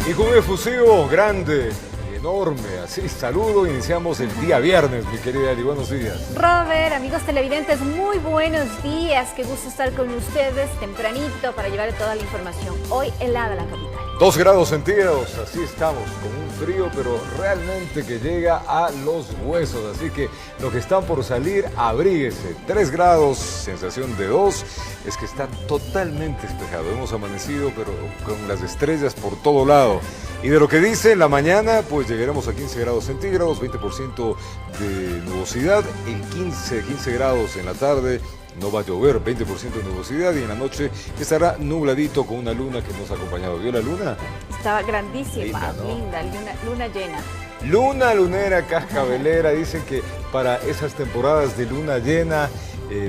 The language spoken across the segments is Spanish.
Y con un efusivo grande, enorme, así, saludo, iniciamos el día viernes, mi querida Eli, buenos días. Robert, amigos televidentes, muy buenos días, qué gusto estar con ustedes tempranito para llevar toda la información. Hoy helada la capital. 2 grados centígrados, así estamos, con un frío, pero realmente que llega a los huesos, así que los que están por salir, abríguese. 3 grados, sensación de 2, es que está totalmente despejado. Hemos amanecido, pero con las estrellas por todo lado. Y de lo que dice en la mañana, pues llegaremos a 15 grados centígrados, 20% de nubosidad, en 15 grados en la tarde. No va a llover, 20% de nubosidad, y en la noche estará nubladito con una luna que nos ha acompañado. ¿Vio la luna? Estaba grandísima, linda, luna llena. Luna lunera, cascabelera, dicen que para esas temporadas de luna llena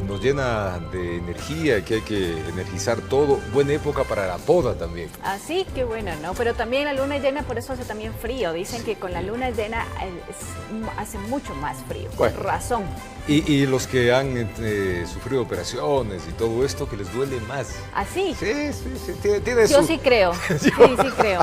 nos llena de energía, que hay que energizar todo. Buena época para la poda también. Así que bueno, ¿no? Pero también la luna llena, por eso hace también frío. Dicen que con la luna llena hace mucho más frío. Bueno, con razón. Y los que han sufrido operaciones y todo esto, que les duele más. ¿Ah, sí? Sí, tiene Yo sí creo, sí creo.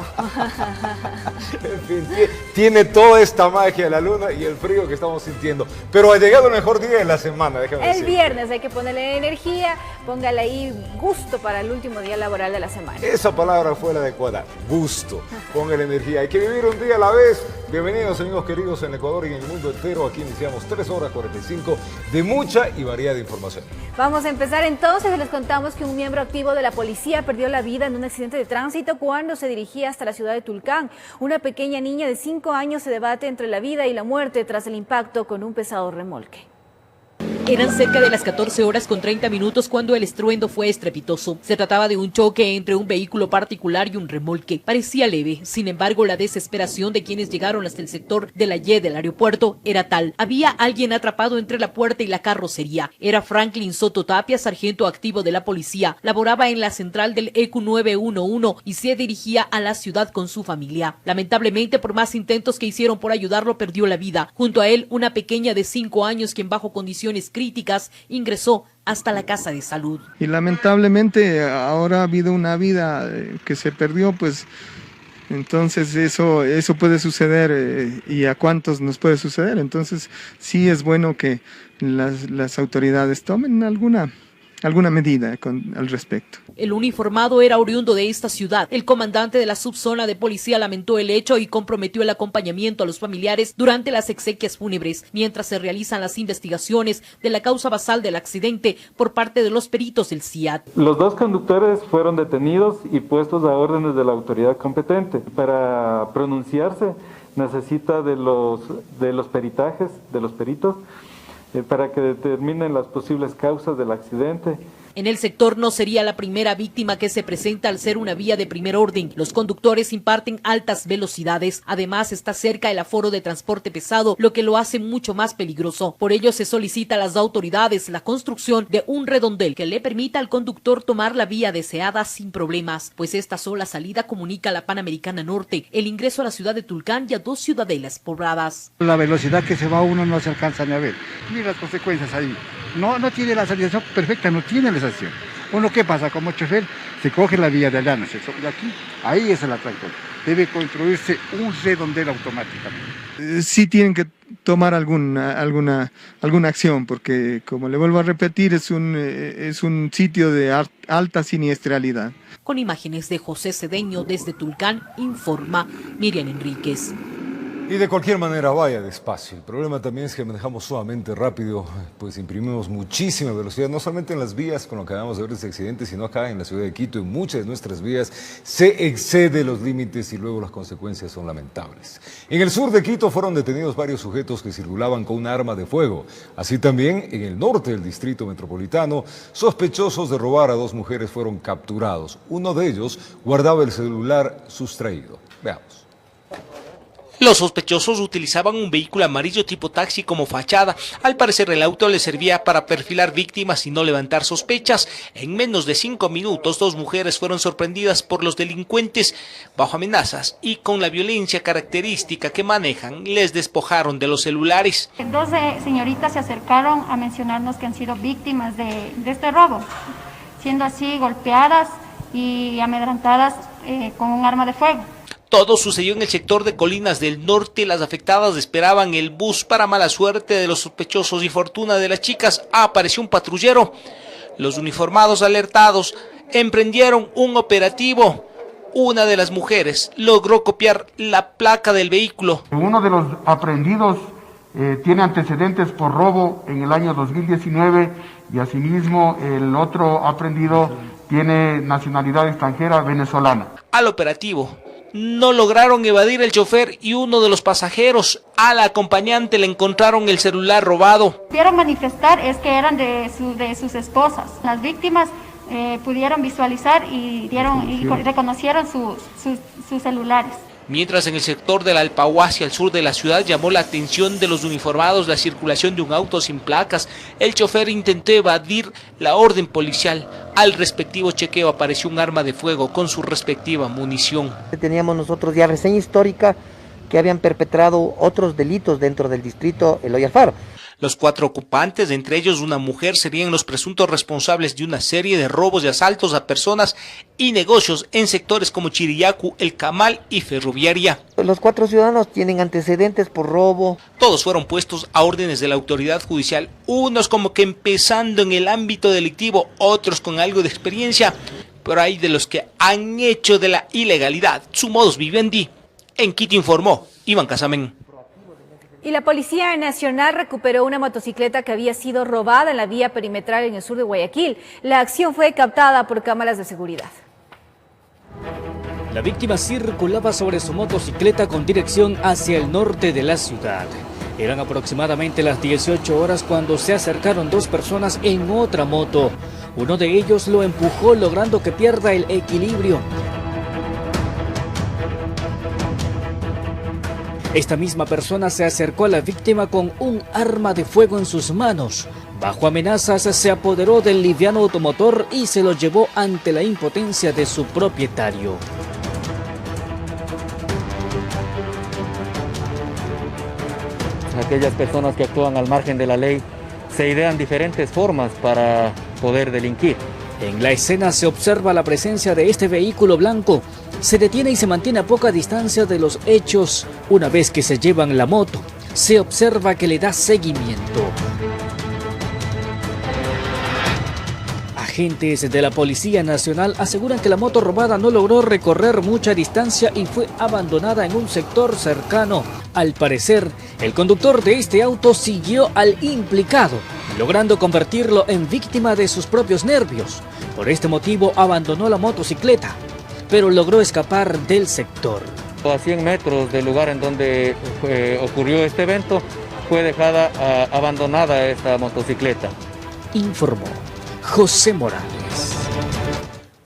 En fin, tiene toda esta magia la luna y el frío que estamos sintiendo. Pero ha llegado el mejor día de la semana, déjame decir. El viernes hay que ponerle energía, póngale ahí gusto para el último día laboral de la semana. Esa palabra fue la adecuada, gusto. Póngale energía, hay que vivir un día a la vez. Bienvenidos, amigos queridos, en Ecuador y en el mundo entero. Aquí iniciamos 3 horas 45 de mucha y variada información. Vamos a empezar entonces. Les contamos que un miembro activo de la policía perdió la vida en un accidente de tránsito cuando se dirigía hasta la ciudad de Tulcán. Una pequeña niña de 5 años se debate entre la vida y la muerte tras el impacto con un pesado remolque. Eran cerca de las 14 horas con 30 minutos cuando el estruendo fue estrepitoso. Se trataba de un choque entre un vehículo particular y un remolque. Parecía leve, sin embargo, la desesperación de quienes llegaron hasta el sector de la Y del aeropuerto era tal. Había alguien atrapado entre la puerta y la carrocería. Era Franklin Soto Tapia, sargento activo de la policía. Laboraba en la central del EQ 911 y se dirigía a la ciudad con su familia. Lamentablemente, por más intentos que hicieron por ayudarlo, perdió la vida. Junto a él, una pequeña de 5 años, quien bajo condiciones críticas ingresó hasta la casa de salud. Y lamentablemente ahora ha habido una vida que se perdió, pues entonces eso puede suceder y a cuántos nos puede suceder. Entonces sí es bueno que las autoridades tomen alguna medida al respecto. El uniformado era oriundo de esta ciudad. El comandante de la subzona de policía lamentó el hecho y comprometió el acompañamiento a los familiares durante las exequias fúnebres, mientras se realizan las investigaciones de la causa basal del accidente por parte de los peritos del CIAT. Los 2 conductores fueron detenidos y puestos a órdenes de la autoridad competente. Para pronunciarse necesita de los peritajes, de los peritos, para que determinen las posibles causas del accidente. En el sector no sería la primera víctima que se presenta al ser una vía de primer orden. Los conductores imparten altas velocidades. Además, está cerca el aforo de transporte pesado, lo que lo hace mucho más peligroso. Por ello, se solicita a las autoridades la construcción de un redondel que le permita al conductor tomar la vía deseada sin problemas, pues esta sola salida comunica a la Panamericana Norte, el ingreso a la ciudad de Tulcán y a 2 ciudadelas pobladas. La velocidad que se va uno no se alcanza ni a ver. Mira las consecuencias ahí. No tiene la salida perfecta, no tiene la estación. Uno, ¿qué pasa? Como chofer, se coge la vía de allá, no se sube aquí, ahí es el atractor. Debe construirse un redondel automáticamente. Sí tienen que tomar alguna acción, porque, como le vuelvo a repetir, es un sitio de alta siniestralidad. Con imágenes de José Cedeño desde Tulcán, informa Miriam Enríquez. Y de cualquier manera, vaya despacio. El problema también es que manejamos sumamente rápido, pues imprimimos muchísima velocidad, no solamente en las vías, con lo que acabamos de ver de este accidente, sino acá en la ciudad de Quito, en muchas de nuestras vías, se excede los límites y luego las consecuencias son lamentables. En el sur de Quito fueron detenidos varios sujetos que circulaban con un arma de fuego. Así también, en el norte del distrito metropolitano, sospechosos de robar a 2 mujeres fueron capturados. Uno de ellos guardaba el celular sustraído. Veamos. Los sospechosos utilizaban un vehículo amarillo tipo taxi como fachada. Al parecer el auto les servía para perfilar víctimas y no levantar sospechas. En menos de 5 minutos, 2 mujeres fueron sorprendidas por los delincuentes. Bajo amenazas y con la violencia característica que manejan, les despojaron de los celulares. 2 señoritas se acercaron a mencionarnos que han sido víctimas de este robo, siendo así golpeadas y amedrentadas con un arma de fuego. Todo sucedió en el sector de Colinas del Norte. Las afectadas esperaban el bus. Para mala suerte de los sospechosos y fortuna de las chicas, apareció un patrullero. Los uniformados, alertados, emprendieron un operativo. Una de las mujeres logró copiar la placa del vehículo. Uno de los aprehendidos tiene antecedentes por robo en el año 2019 y asimismo el otro aprehendido tiene nacionalidad extranjera venezolana. Al operativo no lograron evadir el chofer y uno de los pasajeros. A la acompañante le encontraron el celular robado. Pudieron manifestar es que eran de sus esposas. Las víctimas pudieron visualizar y reconocieron sus celulares. Mientras en el sector del Alpahuasi, al sur de la ciudad, llamó la atención de los uniformados la circulación de un auto sin placas. El chofer intentó evadir la orden policial. Al respectivo chequeo apareció un arma de fuego con su respectiva munición. Teníamos nosotros ya reseña histórica que habían perpetrado otros delitos dentro del distrito Eloy Alfaro. Los 4 ocupantes, entre ellos una mujer, serían los presuntos responsables de una serie de robos y asaltos a personas y negocios en sectores como Chiriyacu, El Camal y Ferroviaria. Los 4 ciudadanos tienen antecedentes por robo. Todos fueron puestos a órdenes de la autoridad judicial, unos como que empezando en el ámbito delictivo, otros con algo de experiencia, pero hay de los que han hecho de la ilegalidad su modus vivendi. En Quito informó Iván Casamen. Y la Policía Nacional recuperó una motocicleta que había sido robada en la vía perimetral en el sur de Guayaquil. La acción fue captada por cámaras de seguridad. La víctima circulaba sobre su motocicleta con dirección hacia el norte de la ciudad. Eran aproximadamente las 18 horas cuando se acercaron 2 personas en otra moto. Uno de ellos lo empujó logrando que pierda el equilibrio. Esta misma persona se acercó a la víctima con un arma de fuego en sus manos. Bajo amenazas se apoderó del liviano automotor y se lo llevó ante la impotencia de su propietario. Aquellas personas que actúan al margen de la ley se idean diferentes formas para poder delinquir. En la escena se observa la presencia de este vehículo blanco. Se detiene y se mantiene a poca distancia de los hechos. Una vez que se llevan la moto, se observa que le da seguimiento. Agentes de la Policía Nacional aseguran que la moto robada no logró recorrer mucha distancia y fue abandonada en un sector cercano. Al parecer, el conductor de este auto siguió al implicado, logrando convertirlo en víctima de sus propios nervios. Por este motivo abandonó la motocicleta, pero logró escapar del sector. A 100 metros del lugar en donde ocurrió este evento, fue dejada abandonada esta motocicleta. Informó José Morales.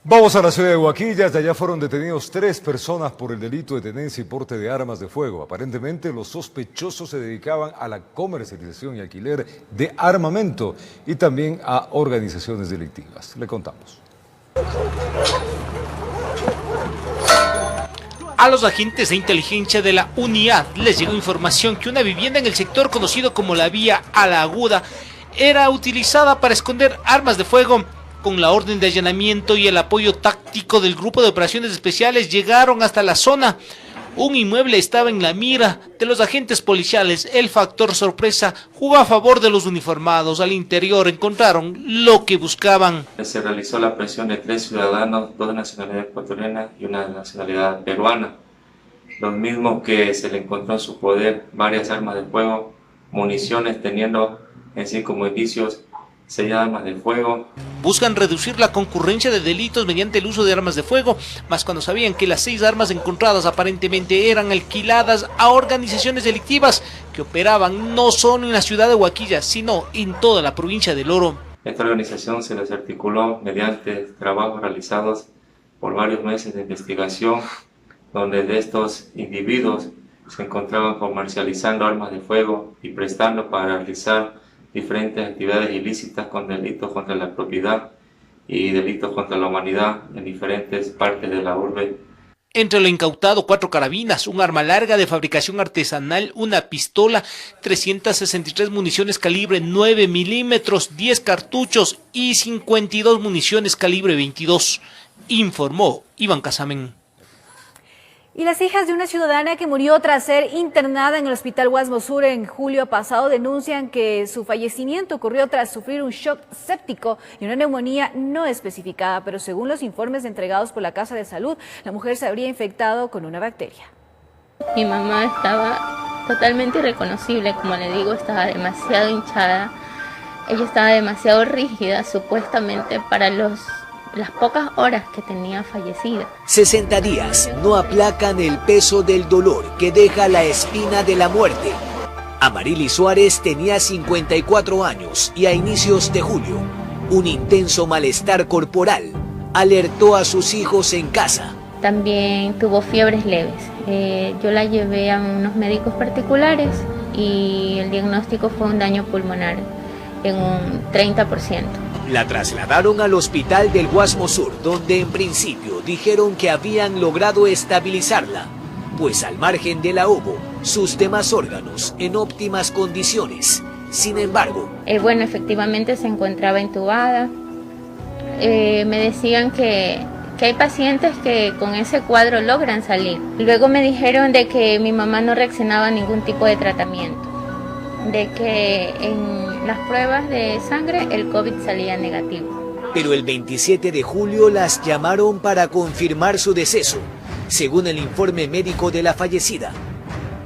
Vamos a la ciudad de Huaquillas. De allá fueron detenidos 3 personas por el delito de tenencia y porte de armas de fuego. Aparentemente los sospechosos se dedicaban a la comercialización y alquiler de armamento y también a organizaciones delictivas. Le contamos. A los agentes de inteligencia de la UNIAD les llegó información que una vivienda en el sector conocido como la Vía a la Aguda era utilizada para esconder armas de fuego. Con la orden de allanamiento y el apoyo táctico del Grupo de Operaciones Especiales llegaron hasta la zona. Un inmueble estaba en la mira de los agentes policiales. El factor sorpresa jugó a favor de los uniformados. Al interior encontraron lo que buscaban. Se realizó la aprehensión de 3 ciudadanos, 2 de nacionalidad ecuatoriana y una de nacionalidad peruana. Los mismos que se le encontró en su poder varias armas de fuego, municiones, teniendo en sí como indicios 6 armas de fuego. Buscan reducir la concurrencia de delitos mediante el uso de armas de fuego, más cuando sabían que las 6 armas encontradas aparentemente eran alquiladas a organizaciones delictivas que operaban no solo en la ciudad de Huaquillas, sino en toda la provincia del Oro. Esta organización se les articuló mediante trabajos realizados por varios meses de investigación, donde de estos individuos se encontraban comercializando armas de fuego y prestando para realizar diferentes actividades ilícitas con delitos contra la propiedad y delitos contra la humanidad en diferentes partes de la urbe. Entre lo incautado, 4 carabinas, un arma larga de fabricación artesanal, una pistola, 363 municiones calibre 9 milímetros, 10 cartuchos y 52 municiones calibre 22, informó Iván Casamen. Y las hijas de una ciudadana que murió tras ser internada en el hospital Guasmo Sur en julio pasado denuncian que su fallecimiento ocurrió tras sufrir un shock séptico y una neumonía no especificada, pero según los informes entregados por la Casa de Salud, la mujer se habría infectado con una bacteria. Mi mamá estaba totalmente irreconocible, como le digo, estaba demasiado hinchada, ella estaba demasiado rígida supuestamente para las pocas horas que tenía fallecida. 60 días no aplacan el peso del dolor que deja la espina de la muerte. Amarili Suárez tenía 54 años y a inicios de julio, un intenso malestar corporal alertó a sus hijos en casa. También tuvo fiebres leves. Yo la llevé a unos médicos particulares y el diagnóstico fue un daño pulmonar en un 30%. La trasladaron al hospital del Guasmo Sur, donde en principio dijeron que habían logrado estabilizarla, pues al margen del ahogo, sus demás órganos en óptimas condiciones. Sin embargo, bueno, efectivamente se encontraba intubada. Me decían que hay pacientes que con ese cuadro logran salir. Luego me dijeron de que mi mamá no reaccionaba a ningún tipo de tratamiento, de que en las pruebas de sangre el COVID salía negativo. Pero el 27 de julio las llamaron para confirmar su deceso. Según el informe médico de la fallecida,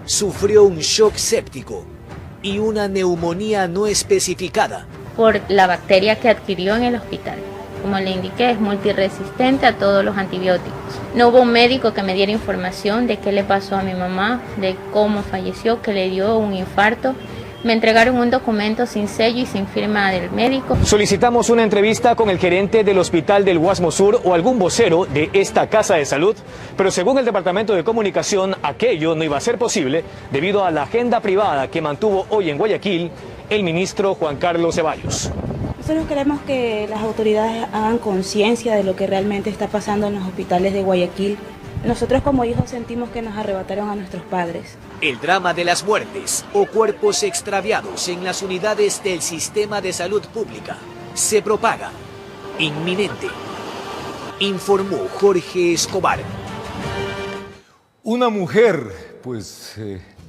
sufrió un shock séptico y una neumonía no especificada. Por la bacteria que adquirió en el hospital. Como le indiqué, es multiresistente a todos los antibióticos. No hubo un médico que me diera información de qué le pasó a mi mamá, de cómo falleció, que le dio un infarto. Me entregaron un documento sin sello y sin firma del médico. Solicitamos una entrevista con el gerente del hospital del Guasmo Sur o algún vocero de esta casa de salud, pero según el Departamento de Comunicación, aquello no iba a ser posible debido a la agenda privada que mantuvo hoy en Guayaquil el ministro Juan Carlos Ceballos. Nosotros queremos que las autoridades hagan conciencia de lo que realmente está pasando en los hospitales de Guayaquil. Nosotros como hijos sentimos que nos arrebataron a nuestros padres. El drama de las muertes o cuerpos extraviados en las unidades del sistema de salud pública se propaga. Inminente, informó Jorge Escobar. Una mujer,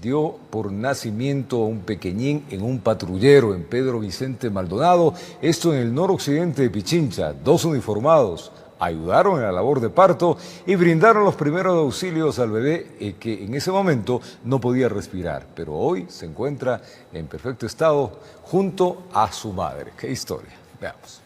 dio por nacimiento a un pequeñín en un patrullero en Pedro Vicente Maldonado, esto en el noroccidente de Pichincha. 2 uniformados ayudaron en la labor de parto y brindaron los primeros auxilios al bebé que en ese momento no podía respirar, pero hoy se encuentra en perfecto estado junto a su madre. ¡Qué historia! Veamos.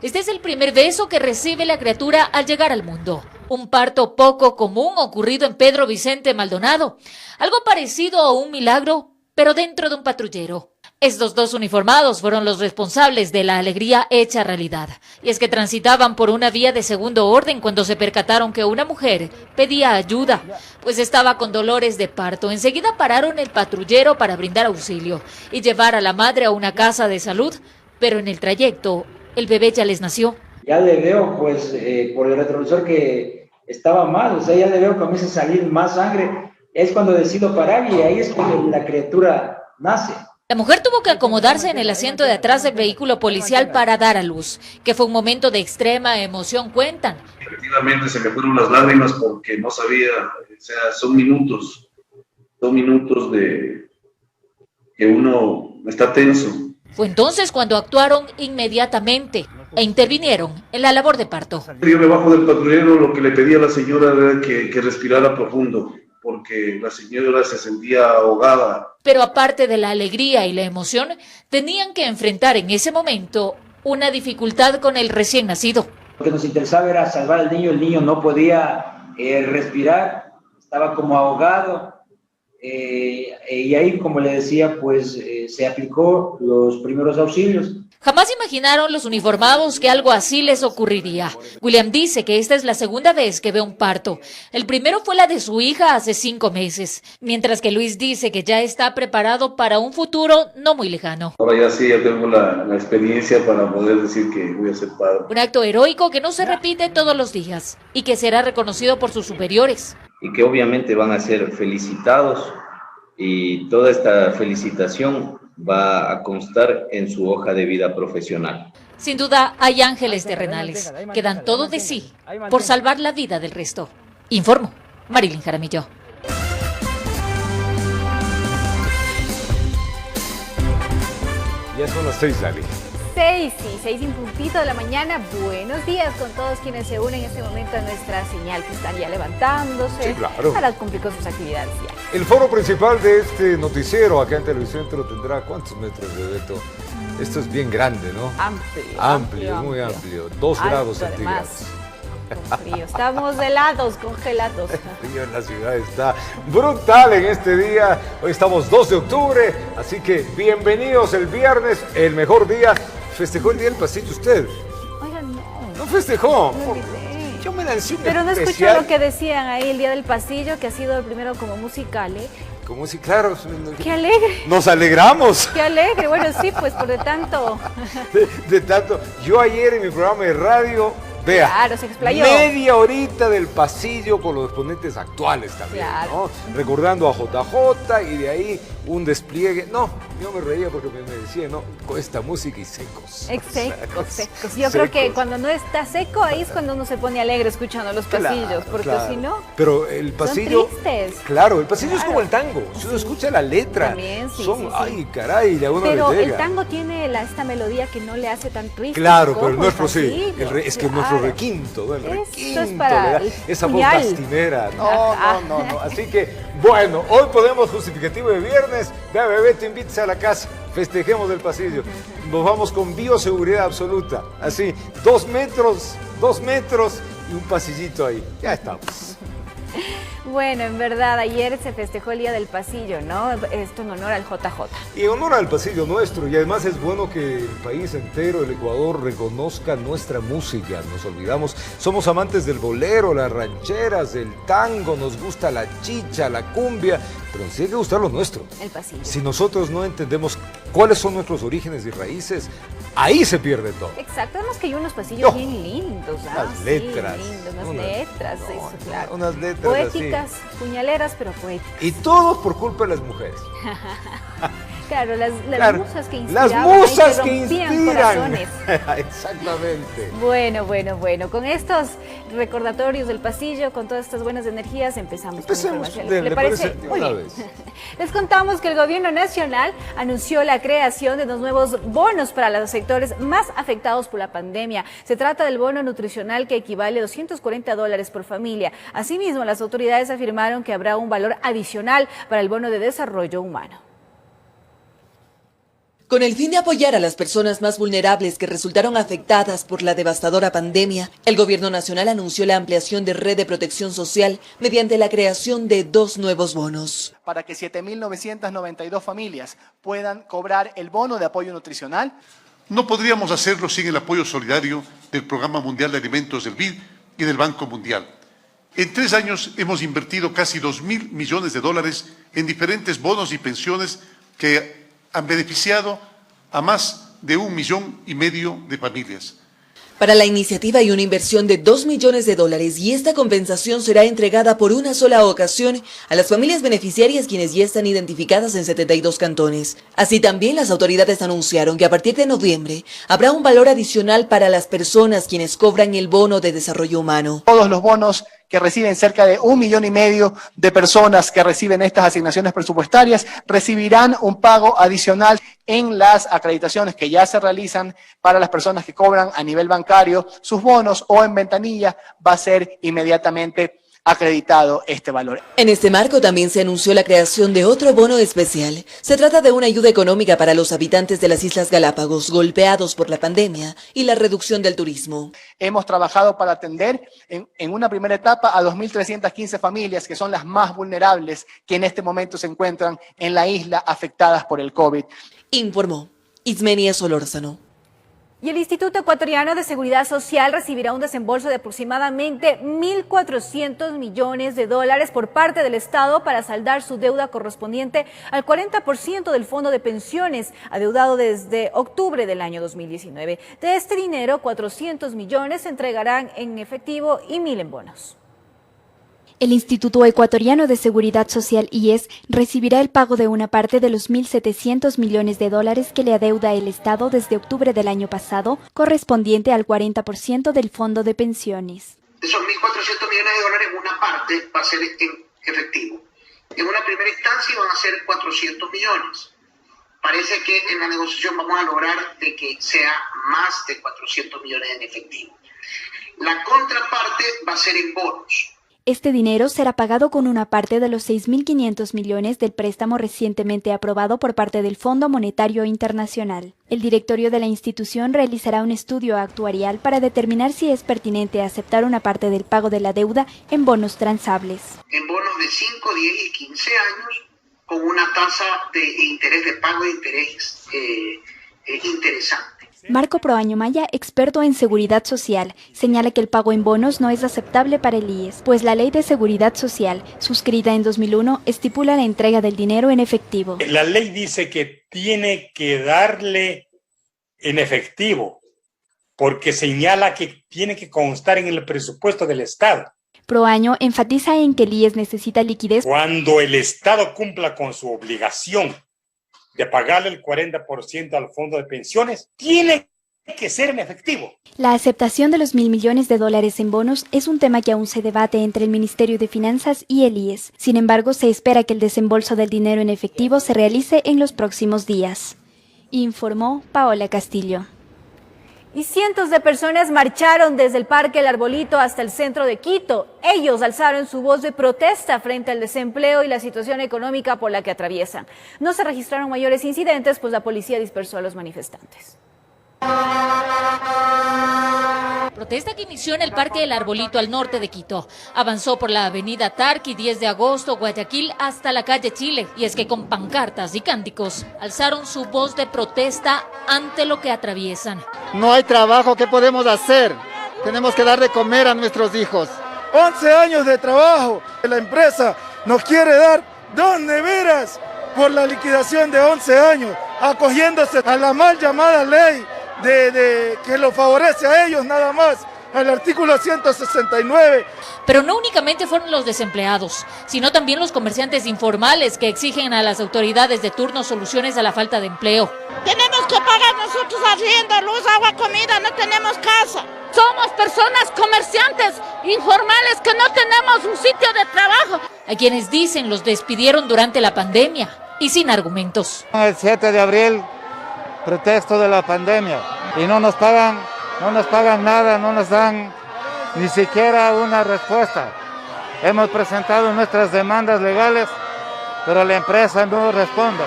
Este es el primer beso que recibe la criatura al llegar al mundo. Un parto poco común ocurrido en Pedro Vicente Maldonado. Algo parecido a un milagro, pero dentro de un patrullero. Estos 2 uniformados fueron los responsables de la alegría hecha realidad. Y es que transitaban por una vía de segundo orden cuando se percataron que una mujer pedía ayuda, pues estaba con dolores de parto. Enseguida pararon el patrullero para brindar auxilio y llevar a la madre a una casa de salud, pero en el trayecto el bebé ya les nació. Ya le veo por el retrovisor que estaba mal, ya le veo que comienza a salir más sangre. Es cuando decido parar y ahí es cuando la criatura nace. La mujer tuvo que acomodarse en el asiento de atrás del vehículo policial para dar a luz, que fue un momento de extrema emoción, cuentan. Efectivamente se me fueron las lágrimas porque no sabía, son minutos de que uno está tenso. Fue entonces cuando actuaron inmediatamente e intervinieron en la labor de parto. Yo me bajo del patrullero, lo que le pedí a la señora era que respirara profundo, porque la señora se sentía ahogada. Pero aparte de la alegría y la emoción, tenían que enfrentar en ese momento una dificultad con el recién nacido. Lo que nos interesaba era salvar al niño. El niño no podía respirar, estaba como ahogado. Y ahí, como le decía, se aplicó los primeros auxilios. Jamás imaginaron los uniformados que algo así les ocurriría. William dice que esta es la segunda vez que ve un parto. El primero fue la de su hija hace 5 meses, mientras que Luis dice que ya está preparado para un futuro no muy lejano. Ahora ya sí, ya tengo la experiencia para poder decir que voy a ser padre. Un acto heroico que no se repite todos los días y que será reconocido por sus superiores. Y que obviamente van a ser felicitados y toda esta felicitación va a constar en su hoja de vida profesional. Sin duda hay ángeles terrenales que dan todo de sí por salvar la vida del resto. Informo, Marilyn Jaramillo. Ya son las 6, Dali. 6 y puntito de la mañana. Buenos días con todos quienes se unen en este momento a nuestra señal, que están ya levantándose Sí, claro. para cumplir con sus actividades ya. El foro principal de este noticiero acá en Televisión Centro tendrá ¿cuántos metros de Beto? Esto es bien grande, ¿no? Amplio, muy amplio. 2 grados centígrados. Con frío. Estamos helados, congelados. El frío en la ciudad está brutal en este día. Hoy estamos 2 de octubre, así que bienvenidos el viernes, el mejor día. ¿Festejó el Día del Pasillo usted? Oigan, no. ¿No festejó? Me olvidé. Yo me lancé un Pero no escuchó especial. lo que decían ahí el Día del Pasillo, que ha sido el primero como musical, ¿eh? Como si, claro. ¡Qué alegre! Nos alegramos. ¡Qué alegre! Bueno, sí, pues por de tanto. De tanto. Yo ayer en mi programa de radio, vea, Claro, se explayó. media horita del pasillo con los exponentes actuales también, Claro. ¿no? Recordando a JJ y de ahí un despliegue. No, yo me reía porque me decía, no, con esta música y secos. Secos. Yo creo que cuando no está seco, ahí es cuando uno se pone alegre escuchando los pasillos, porque Claro. si no, Pero el pasillo. son tristes. Claro, el pasillo es como el tango. Si uno escucha la letra, También, sí, son, sí, sí. ay, caray, a uno Pero le el llega. tango tiene esta melodía que no le hace tan triste. Claro, como pero el nuestro sí. pasillo. Es que nuestro requinto, ¿no? El Esto requinto es para le da el esa voz puñal. lastimera. No. Así que, bueno, hoy podemos justificativo de viernes. Vea, Bebeto, invítese a la casa. Festejemos el pasillo. Nos vamos con bioseguridad absoluta. Así, 2 metros y un pasillito ahí. Ya estamos. Bueno, en verdad, ayer se festejó el Día del Pasillo, ¿no? Esto en honor al JJ. Y en honor al pasillo nuestro, y además es bueno que el país entero, el Ecuador, reconozca nuestra música. Nos olvidamos, somos amantes del bolero, las rancheras, del tango, nos gusta la chicha, la cumbia, pero nos tiene que gustar lo nuestro. El pasillo. Si nosotros no entendemos cuáles son nuestros orígenes y raíces, ahí se pierde todo. Exacto, además que hay unos pasillos bien lindos, Unas letras. Sí, lindos, unas letras, eso, claro. Unas letras Poéticas, puñaleras, pero poéticas. Y todo por culpa de las mujeres. Claro, las Claro, musas que las inspiraban, musas que que rompían inspiran. corazones. Exactamente. Bueno, con estos recordatorios del pasillo, con todas estas buenas energías, empezamos con la Empecemos, información. ¿le parece? De Muy una bien. vez. Les contamos que el gobierno nacional anunció la creación de 2 nuevos bonos para los sectores más afectados por la pandemia. Se trata del bono nutricional que equivale a $240 por familia. Asimismo, las autoridades afirmaron que habrá un valor adicional para el bono de desarrollo humano. Con el fin de apoyar a las personas más vulnerables que resultaron afectadas por la devastadora pandemia, el Gobierno Nacional anunció la ampliación de red de protección social mediante la creación de 2 nuevos bonos. Para que 7.992 familias puedan cobrar el bono de apoyo nutricional. No podríamos hacerlo sin el apoyo solidario del Programa Mundial de Alimentos del BID y del Banco Mundial. En 3 años hemos invertido casi $2.000 millones en diferentes bonos y pensiones que han beneficiado a más de 1,5 millones de familias. Para la iniciativa hay una inversión de $2 millones y esta compensación será entregada por una sola ocasión a las familias beneficiarias quienes ya están identificadas en 72 cantones. Así también las autoridades anunciaron que a partir de noviembre habrá un valor adicional para las personas quienes cobran el bono de desarrollo humano. Todos los bonos que reciben cerca de 1,5 millones de personas que reciben estas asignaciones presupuestarias recibirán un pago adicional en las acreditaciones que ya se realizan para las personas que cobran a nivel bancario sus bonos o en ventanilla va a ser inmediatamente acreditado este valor. En este marco también se anunció la creación de otro bono especial. Se trata de una ayuda económica para los habitantes de las Islas Galápagos golpeados por la pandemia y la reducción del turismo. Hemos trabajado para atender en una primera etapa a 2.315 familias que son las más vulnerables que en este momento se encuentran en la isla afectadas por el COVID. Informó Ismenia Solórzano. Y el Instituto Ecuatoriano de Seguridad Social recibirá un desembolso de aproximadamente $1.400 millones por parte del Estado para saldar su deuda correspondiente al 40% del fondo de pensiones adeudado desde octubre del año 2019. De este dinero, 400 millones se entregarán en efectivo y 1.000 en bonos. El Instituto Ecuatoriano de Seguridad Social, IES, recibirá el pago de una parte de los 1.700 millones de dólares que le adeuda el Estado desde octubre del año pasado, correspondiente al 40% del fondo de pensiones. De esos 1.400 millones de dólares, una parte va a ser en efectivo. En una primera instancia van a ser 400 millones. Parece que en la negociación vamos a lograr de que sea más de 400 millones en efectivo. La contraparte va a ser en bonos. Este dinero será pagado con una parte de los 6.500 millones del préstamo recientemente aprobado por parte del Fondo Monetario Internacional. El directorio de la institución realizará un estudio actuarial para determinar si es pertinente aceptar una parte del pago de la deuda en bonos transables. En bonos de 5, 10 y 15 años con una tasa de interés de pago de interés interesante. Marco Proaño Maya, experto en seguridad social, señala que el pago en bonos no es aceptable para el IES, pues la Ley de Seguridad Social, suscrita en 2001, estipula la entrega del dinero en efectivo. La ley dice que tiene que darle en efectivo, porque señala que tiene que constar en el presupuesto del Estado. Proaño enfatiza en que el IES necesita liquidez. Cuando el Estado cumpla con su obligación de pagarle el 40% al fondo de pensiones, tiene que ser en efectivo. La aceptación de los 1.000 millones de dólares en bonos es un tema que aún se debate entre el Ministerio de Finanzas y el IES. Sin embargo, se espera que el desembolso del dinero en efectivo se realice en los próximos días. Informó Paola Castillo. Y cientos de personas marcharon desde el Parque El Arbolito hasta el centro de Quito. Ellos alzaron su voz de protesta frente al desempleo y la situación económica por la que atraviesan. No se registraron mayores incidentes, pues la policía dispersó a los manifestantes. Protesta que inició en el Parque del Arbolito al norte de Quito. Avanzó por la avenida Tarqui, 10 de agosto, Guayaquil, hasta la calle Chile. Y es que con pancartas y cánticos alzaron su voz de protesta ante lo que atraviesan. No hay trabajo, ¿qué podemos hacer? Tenemos que dar de comer a nuestros hijos. 11 años de trabajo. La empresa nos quiere dar 2 neveras por la liquidación de 11 años, acogiéndose a la mal llamada ley que lo favorece a ellos nada más, al artículo 169. Pero no únicamente fueron los desempleados, sino también los comerciantes informales que exigen a las autoridades de turno soluciones a la falta de empleo. Tenemos que pagar nosotros arriendo, luz, agua, comida, no tenemos casa. Somos personas comerciantes informales que no tenemos un sitio de trabajo. Hay quienes dicen los despidieron durante la pandemia y sin argumentos. El 7 de abril, pretexto de la pandemia, y no nos pagan nada, no nos dan ni siquiera una respuesta. Hemos presentado nuestras demandas legales, pero la empresa no responde.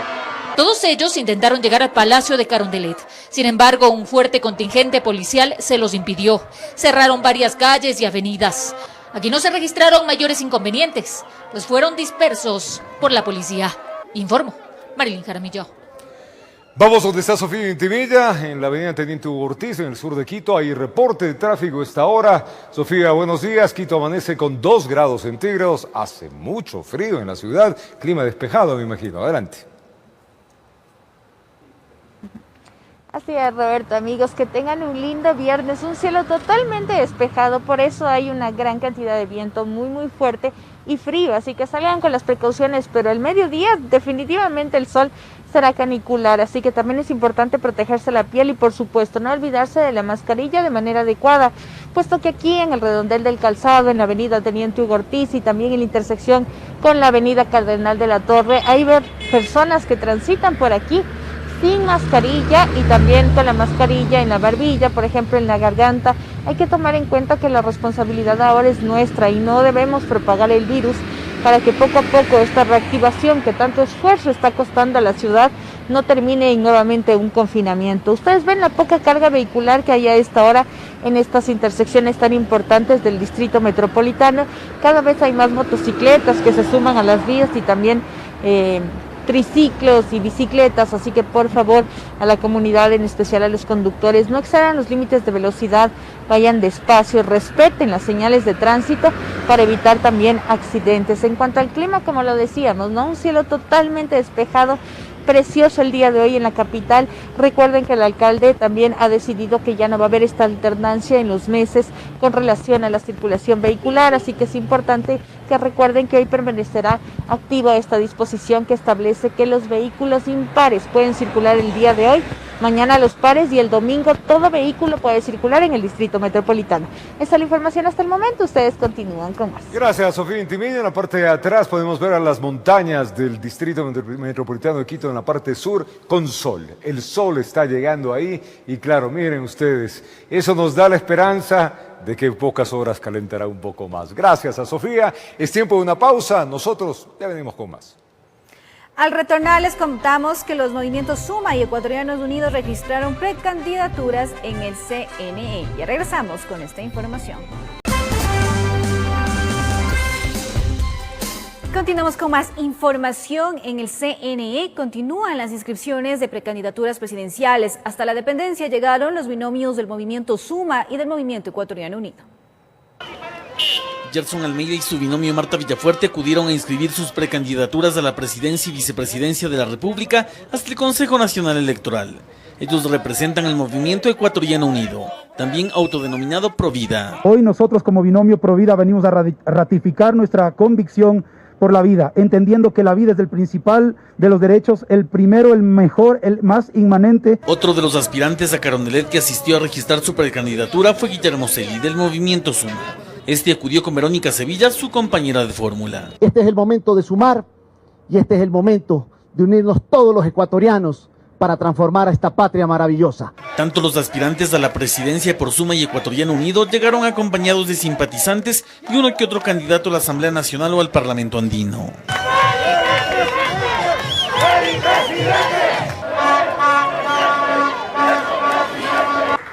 Todos ellos intentaron llegar al Palacio de Carondelet. Sin embargo, un fuerte contingente policial se los impidió. Cerraron varias calles y avenidas. Aquí no se registraron mayores inconvenientes, pues fueron dispersos por la policía. Informo, Marilyn Jaramillo. Vamos donde está Sofía Intimilla, en la avenida Teniente Hugo Ortiz, en el sur de Quito. Hay reporte de tráfico a esta hora. Sofía, buenos días. Quito amanece con 2 grados centígrados. Hace mucho frío en la ciudad. Clima despejado, me imagino. Adelante. Así es, Roberto, amigos, que tengan un lindo viernes, un cielo totalmente despejado, por eso hay una gran cantidad de viento muy fuerte y frío, así que salgan con las precauciones, pero el mediodía definitivamente el sol será canicular, así que también es importante protegerse la piel y por supuesto no olvidarse de la mascarilla de manera adecuada, puesto que aquí en el redondel del Calzado, en la avenida Teniente Hugo Ortiz y también en la intersección con la avenida Cardenal de la Torre, hay personas que transitan por aquí sin mascarilla y también con la mascarilla en la barbilla, por ejemplo en la garganta. Hay que tomar en cuenta que la responsabilidad ahora es nuestra y no debemos propagar el virus para que poco a poco esta reactivación que tanto esfuerzo está costando a la ciudad no termine en nuevamente un confinamiento. Ustedes ven la poca carga vehicular que hay a esta hora en estas intersecciones tan importantes del distrito metropolitano. Cada vez hay más motocicletas que se suman a las vías y también triciclos y bicicletas, así que por favor a la comunidad, en especial a los conductores, no excedan los límites de velocidad, vayan despacio, respeten las señales de tránsito para evitar también accidentes. En cuanto al clima, como lo decíamos, ¿no? Un cielo totalmente despejado, precioso el día de hoy en la capital. Recuerden que el alcalde también ha decidido que ya no va a haber esta alternancia en los meses con relación a la circulación vehicular, así que es importante que recuerden que hoy permanecerá activa esta disposición que establece que los vehículos impares pueden circular el día de hoy, mañana los pares y el domingo todo vehículo puede circular en el Distrito Metropolitano. Esta es la información hasta el momento, ustedes continúan con más. Gracias, Sofía Intimini. En la parte de atrás podemos ver a las montañas del Distrito Metropolitano de Quito en la parte sur con sol. El sol está llegando ahí y claro, miren ustedes, eso nos da la esperanza de que en pocas horas calentará un poco más. Gracias a Sofía. Es tiempo de una pausa. Nosotros ya venimos con más. Al retornar les contamos que los movimientos Suma y Ecuatorianos Unidos registraron precandidaturas en el CNE. Ya regresamos con esta información. Continuamos con más información. En el CNE continúan las inscripciones de precandidaturas presidenciales. Hasta la dependencia llegaron los binomios del movimiento Suma y del movimiento Ecuatoriano Unido. Gerson Almeida y su binomio Marta Villafuerte acudieron a inscribir sus precandidaturas a la presidencia y vicepresidencia de la República hasta el Consejo Nacional Electoral. Ellos representan el movimiento Ecuatoriano Unido, también autodenominado Provida. Hoy nosotros como binomio Provida venimos a ratificar nuestra convicción por la vida, entendiendo que la vida es el principal de los derechos, el primero, el mejor, el más inmanente. Otro de los aspirantes a Carondelet que asistió a registrar su precandidatura fue Guillermo Celi, del movimiento Suma. Este acudió con Verónica Sevilla, su compañera de fórmula. Este es el momento de sumar y este es el momento de unirnos todos los ecuatorianos para transformar a esta patria maravillosa. Tanto los aspirantes a la presidencia por Suma y Ecuatoriano Unido llegaron acompañados de simpatizantes y uno que otro candidato a la Asamblea Nacional o al Parlamento Andino.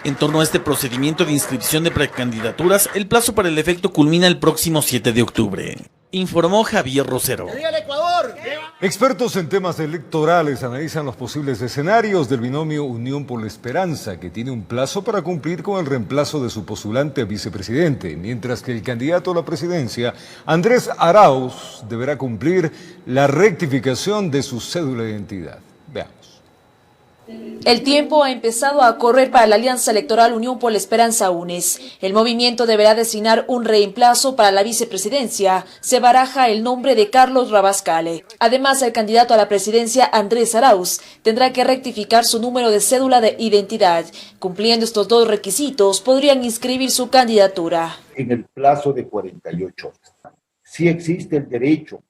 En torno a este procedimiento de inscripción de precandidaturas, el plazo para el efecto culmina el próximo 7 de octubre. Informó Javier Rosero. Expertos en temas electorales analizan los posibles escenarios del binomio Unión por la Esperanza, que tiene un plazo para cumplir con el reemplazo de su postulante a vicepresidente, mientras que el candidato a la presidencia, Andrés Arauz, deberá cumplir la rectificación de su cédula de identidad. Veamos. El tiempo ha empezado a correr para la Alianza Electoral Unión por la Esperanza UNES. El movimiento deberá designar un reemplazo para la vicepresidencia. Se baraja el nombre de Carlos Rabascale. Además, el candidato a la presidencia, Andrés Arauz, tendrá que rectificar su número de cédula de identidad. Cumpliendo estos dos requisitos, podrían inscribir su candidatura. En el plazo de 48 horas. Sí existe el derecho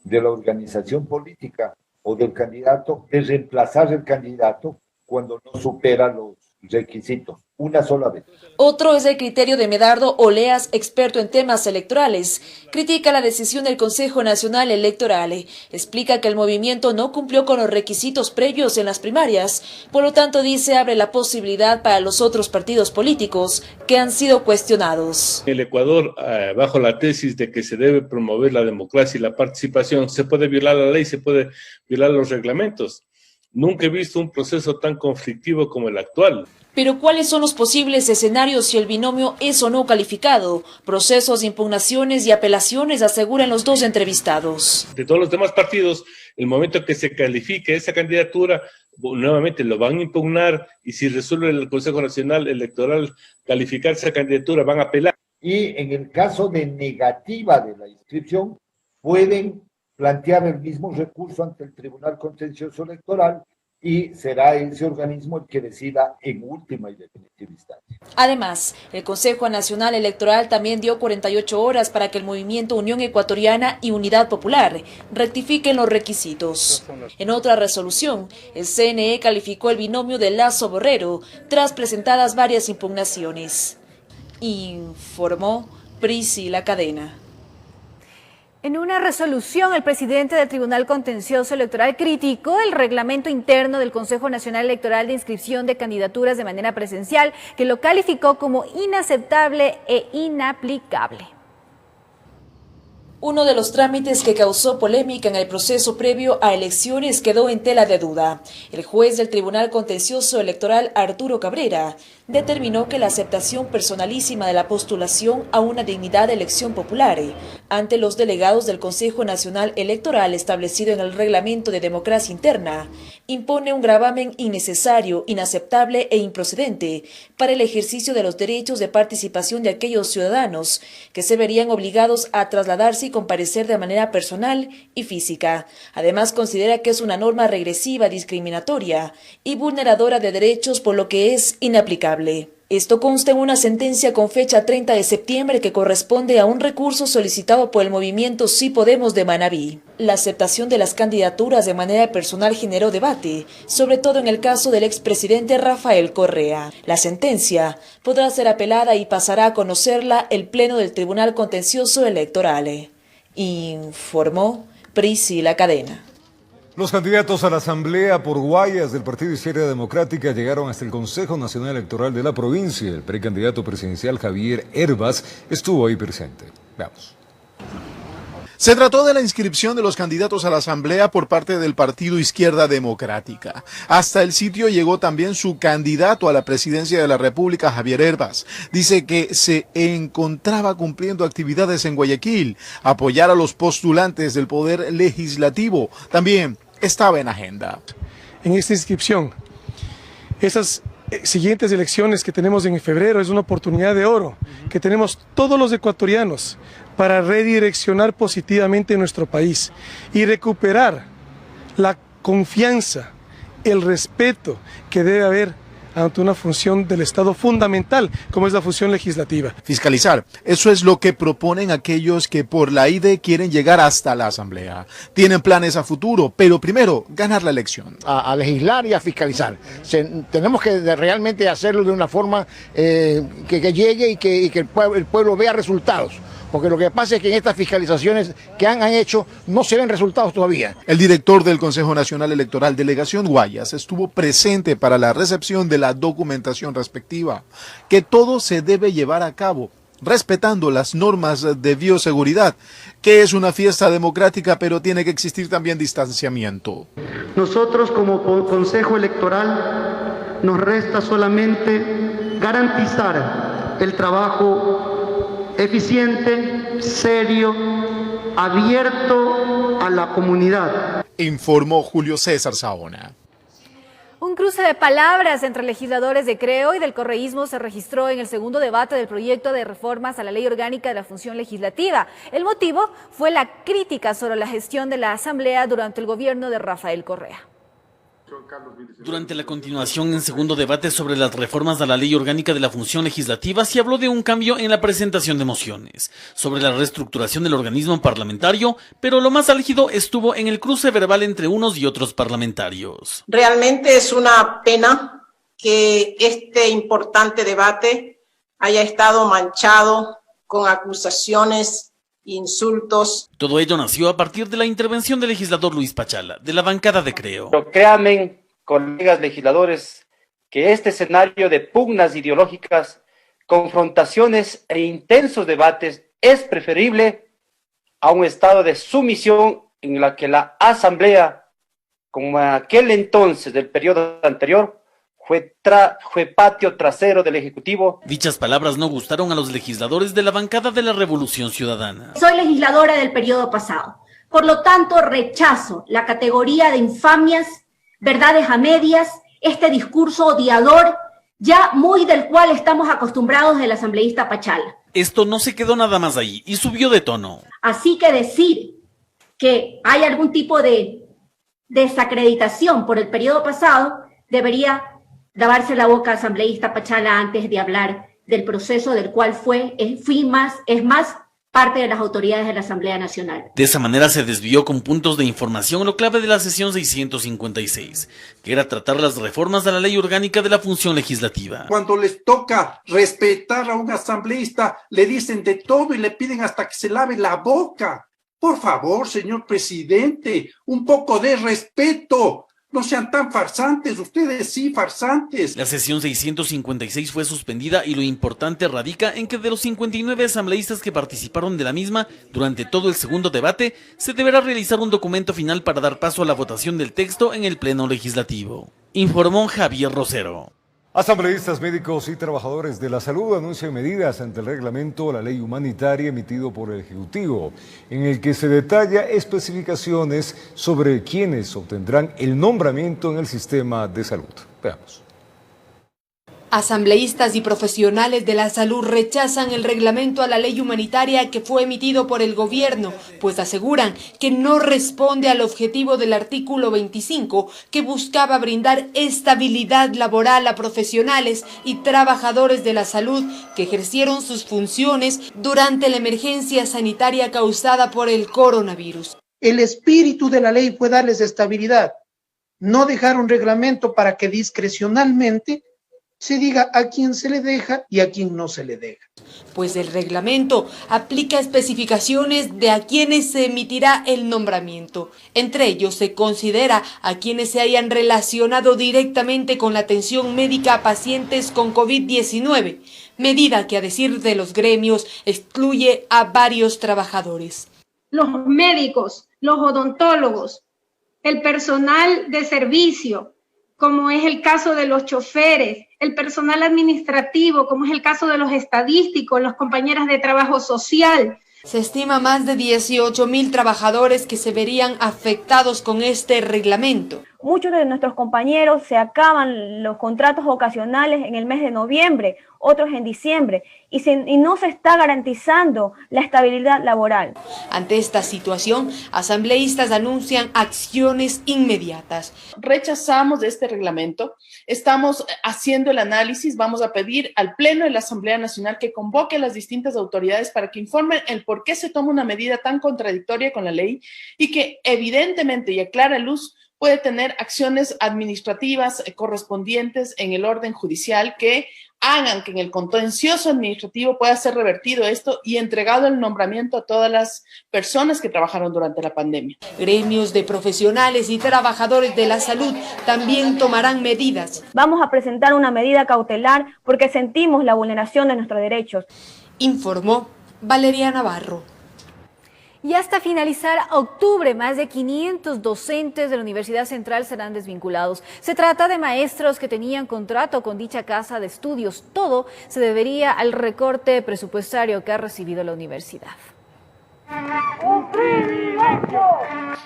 de la organización política o del candidato de reemplazar el candidato cuando no supera los requisitos, una sola vez. Otro es el criterio de Medardo Oleas, experto en temas electorales. Critica la decisión del Consejo Nacional Electoral. Explica que el movimiento no cumplió con los requisitos previos en las primarias, por lo tanto dice abre la posibilidad para los otros partidos políticos que han sido cuestionados. En el Ecuador, bajo la tesis de que se debe promover la democracia y la participación, se puede violar la ley, se puede violar los reglamentos. Nunca he visto un proceso tan conflictivo como el actual. Pero ¿cuáles son los posibles escenarios si el binomio es o no calificado? Procesos de impugnaciones y apelaciones, aseguran los dos entrevistados. De todos los demás partidos, el momento que se califique esa candidatura, nuevamente lo van a impugnar y si resuelve el Consejo Nacional Electoral calificar esa candidatura, van a apelar. Y en el caso de negativa de la inscripción, pueden plantear el mismo recurso ante el Tribunal Contencioso Electoral y será ese organismo el que decida en última y definitiva instancia. Además, el Consejo Nacional Electoral también dio 48 horas para que el movimiento Unión Ecuatoriana y Unidad Popular rectifiquen los requisitos. En otra resolución, el CNE calificó el binomio de Lazo Borrero tras presentadas varias impugnaciones. Informó Priscila Cadena. En una resolución, el presidente del Tribunal Contencioso Electoral criticó el reglamento interno del Consejo Nacional Electoral de inscripción de candidaturas de manera presencial, que lo calificó como inaceptable e inaplicable. Uno de los trámites que causó polémica en el proceso previo a elecciones quedó en tela de duda. El juez del Tribunal Contencioso Electoral, Arturo Cabrera, determinó que la aceptación personalísima de la postulación a una dignidad de elección popular ante los delegados del Consejo Nacional Electoral establecido en el Reglamento de Democracia Interna impone un gravamen innecesario, inaceptable e improcedente para el ejercicio de los derechos de participación de aquellos ciudadanos que se verían obligados a trasladarse y comparecer de manera personal y física. Además, considera que es una norma regresiva, discriminatoria y vulneradora de derechos, por lo que es inaplicable. Esto consta en una sentencia con fecha 30 de septiembre que corresponde a un recurso solicitado por el movimiento Sí Podemos de Manabí. La aceptación de las candidaturas de manera personal generó debate, sobre todo en el caso del expresidente Rafael Correa. La sentencia podrá ser apelada y pasará a conocerla el Pleno del Tribunal Contencioso Electoral. Informó Priscila Cadena. Los candidatos a la Asamblea por Guayas del Partido Izquierda Democrática llegaron hasta el Consejo Nacional Electoral de la provincia. El precandidato presidencial Javier Herbas estuvo ahí presente. Veamos. Se trató de la inscripción de los candidatos a la Asamblea por parte del Partido Izquierda Democrática. Hasta el sitio llegó también su candidato a la presidencia de la República, Javier Herbas. Dice que se encontraba cumpliendo actividades en Guayaquil, apoyar a los postulantes del Poder Legislativo. También estaba en agenda. En esta inscripción, esas siguientes elecciones que tenemos en febrero es una oportunidad de oro que tenemos todos los ecuatorianos para redireccionar positivamente nuestro país y recuperar la confianza, el respeto que debe haber ante una función del Estado fundamental, como es la función legislativa. Fiscalizar, eso es lo que proponen aquellos que por la IDE quieren llegar hasta la Asamblea. Tienen planes a futuro, pero primero, ganar la elección. A legislar y a fiscalizar. Tenemos que realmente hacerlo de una forma que llegue y que el pueblo vea resultados. Porque lo que pasa es que en estas fiscalizaciones que han hecho no se ven resultados todavía. El director del Consejo Nacional Electoral, Delegación Guayas, estuvo presente para la recepción de la documentación respectiva, que todo se debe llevar a cabo respetando las normas de bioseguridad, que es una fiesta democrática, pero tiene que existir también distanciamiento. Nosotros como Consejo Electoral nos resta solamente garantizar el trabajo eficiente, serio, abierto a la comunidad. Informó Julio César Saona. Un cruce de palabras entre legisladores de Creo y del correísmo se registró en el segundo debate del proyecto de reformas a la Ley Orgánica de la Función Legislativa. El motivo fue la crítica sobre la gestión de la Asamblea durante el gobierno de Rafael Correa. Durante la continuación en segundo debate sobre las reformas a la Ley Orgánica de la Función Legislativa se habló de un cambio en la presentación de mociones, sobre la reestructuración del organismo parlamentario, pero lo más álgido estuvo en el cruce verbal entre unos y otros parlamentarios. Realmente es una pena que este importante debate haya estado manchado con acusaciones, insultos. Todo ello nació a partir de la intervención del legislador Luis Pachala, de la bancada de Creo. Pero créanme, colegas legisladores, que este escenario de pugnas ideológicas, confrontaciones e intensos debates es preferible a un estado de sumisión en la que la Asamblea, como en aquel entonces del periodo anterior, fue patio trasero del Ejecutivo. Dichas palabras no gustaron a los legisladores de la bancada de la Revolución Ciudadana. Soy legisladora del periodo pasado. Por lo tanto, rechazo la categoría de infamias, verdades a medias, este discurso odiador, ya muy del cual estamos acostumbrados del asambleísta Pachala. Esto no se quedó nada más ahí y subió de tono. Así que decir que hay algún tipo de desacreditación por el periodo pasado debería lavarse la boca asambleísta Pachala antes de hablar del proceso del cual es más parte de las autoridades de la Asamblea Nacional. De esa manera se desvió con puntos de información lo clave de la sesión 656, que era tratar las reformas a la Ley Orgánica de la Función Legislativa. Cuando les toca respetar a un asambleísta, le dicen de todo y le piden hasta que se lave la boca. Por favor, señor presidente, un poco de respeto. No sean tan farsantes, ustedes sí, farsantes. La sesión 656 fue suspendida y lo importante radica en que de los 59 asambleístas que participaron de la misma durante todo el segundo debate, se deberá realizar un documento final para dar paso a la votación del texto en el Pleno Legislativo. Informó Javier Rosero. Asambleístas, médicos y trabajadores de la salud anuncian medidas ante el reglamento a la ley humanitaria emitido por el Ejecutivo, en el que se detalla especificaciones sobre quienes obtendrán el nombramiento en el sistema de salud. Veamos. Asambleístas y profesionales de la salud rechazan el reglamento a la ley humanitaria que fue emitido por el gobierno, pues aseguran que no responde al objetivo del artículo 25, que buscaba brindar estabilidad laboral a profesionales y trabajadores de la salud que ejercieron sus funciones durante la emergencia sanitaria causada por el coronavirus. El espíritu de la ley fue darles estabilidad, no dejar un reglamento para que discrecionalmente se diga a quién se le deja y a quién no se le deja. Pues el reglamento aplica especificaciones de a quienes se emitirá el nombramiento. Entre ellos se considera a quienes se hayan relacionado directamente con la atención médica a pacientes con COVID-19, medida que a decir de los gremios excluye a varios trabajadores. Los médicos, los odontólogos, el personal de servicio, como es el caso de los choferes, el personal administrativo, como es el caso de los estadísticos, los compañeros de trabajo social. Se estima más de 18.000 trabajadores que se verían afectados con este reglamento. Muchos de nuestros compañeros se acaban los contratos ocasionales en el mes de noviembre, otros en diciembre, y no se está garantizando la estabilidad laboral. Ante esta situación, asambleístas anuncian acciones inmediatas. Rechazamos este reglamento, estamos haciendo el análisis, vamos a pedir al Pleno de la Asamblea Nacional que convoque a las distintas autoridades para que informen el por qué se toma una medida tan contradictoria con la ley y que evidentemente y a clara luz puede tener acciones administrativas correspondientes en el orden judicial que hagan que en el contencioso administrativo pueda ser revertido esto y entregado el nombramiento a todas las personas que trabajaron durante la pandemia. Gremios de profesionales y trabajadores de la salud también tomarán medidas. Vamos a presentar una medida cautelar porque sentimos la vulneración de nuestros derechos. Informó Valeria Navarro. Y hasta finalizar octubre, más de 500 docentes de la Universidad Central serán desvinculados. Se trata de maestros que tenían contrato con dicha casa de estudios. Todo se debería al recorte presupuestario que ha recibido la universidad. ¡Un privilegio!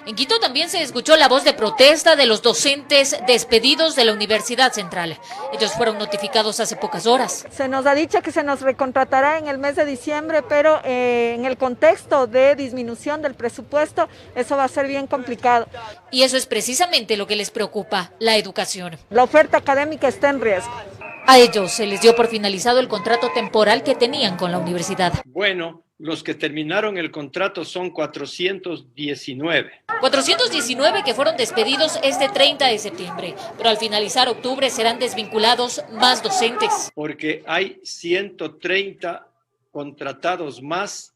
En Quito también se escuchó la voz de protesta de los docentes despedidos de la Universidad Central. Ellos fueron notificados hace pocas horas. Se nos ha dicho que se nos recontratará en el mes de diciembre, pero en el contexto de disminución del presupuesto, eso va a ser bien complicado. Y eso es precisamente lo que les preocupa, la educación. La oferta académica está en riesgo. A ellos se les dio por finalizado el contrato temporal que tenían con la universidad. Bueno, los que terminaron el contrato son 419. 419 que fueron despedidos este 30 de septiembre, pero al finalizar octubre serán desvinculados más docentes. Porque hay 130 contratados más